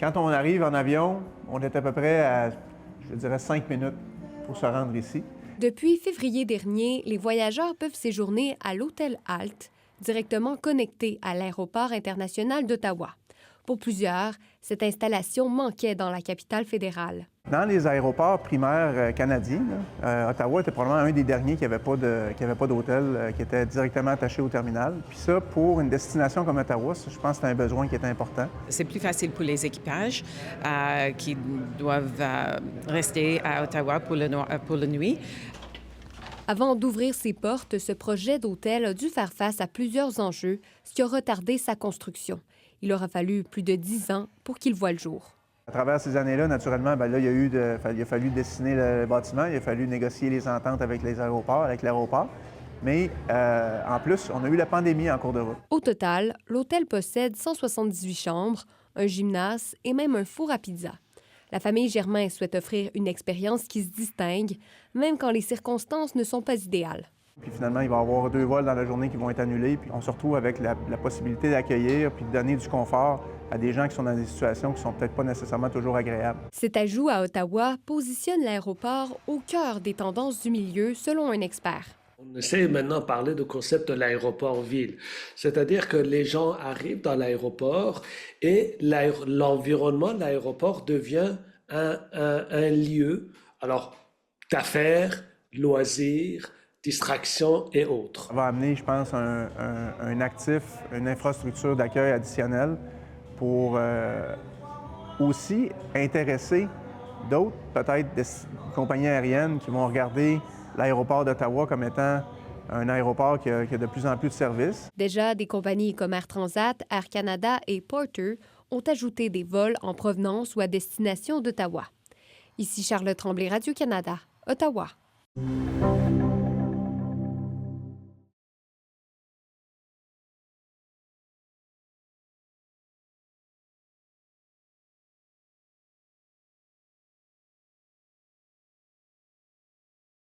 Quand on arrive en avion, on est à peu près à, je dirais, 5 minutes pour se rendre ici. Depuis février dernier, les voyageurs peuvent séjourner à l'hôtel Halt, directement connecté à l'aéroport international d'Ottawa. Pour plusieurs, cette installation manquait dans la capitale fédérale. Dans les aéroports primaires canadiens, Ottawa était probablement un des derniers qui n'avait pas d'hôtel, qui était directement attaché au terminal. Puis ça, pour une destination comme Ottawa, je pense que c'est un besoin qui est important. C'est plus facile pour les équipages qui doivent rester à Ottawa pour la nuit. Avant d'ouvrir ses portes, ce projet d'hôtel a dû faire face à plusieurs enjeux, ce qui a retardé sa construction. Il aura fallu plus de 10 ans pour qu'il voie le jour. À travers ces années-là, naturellement, il a fallu dessiner le bâtiment, il a fallu négocier les ententes avec les aéroports, avec l'aéroport. Mais en plus, on a eu la pandémie en cours de route. Au total, l'hôtel possède 178 chambres, un gymnase et même un four à pizza. La famille Germain souhaite offrir une expérience qui se distingue, même quand les circonstances ne sont pas idéales. Puis finalement, il va y avoir 2 vols dans la journée qui vont être annulés. Puis on se retrouve avec la possibilité d'accueillir puis de donner du confort à des gens qui sont dans des situations qui ne sont peut-être pas nécessairement toujours agréables. Cet ajout à Ottawa positionne l'aéroport au cœur des tendances du milieu, selon un expert. On essaie maintenant de parler du concept de l'aéroport-ville. C'est-à-dire que les gens arrivent dans l'aéroport et l'environnement de l'aéroport devient un lieu d'affaires, loisirs, distractions et autres. Ça va amener, je pense, un actif, une infrastructure d'accueil additionnelle pour aussi intéresser d'autres, peut-être des compagnies aériennes qui vont regarder l'aéroport d'Ottawa comme étant un aéroport qui a de plus en plus de services. Déjà, des compagnies comme Air Transat, Air Canada et Porter ont ajouté des vols en provenance ou à destination d'Ottawa. Ici Charlotte Tremblay, Radio-Canada, Ottawa.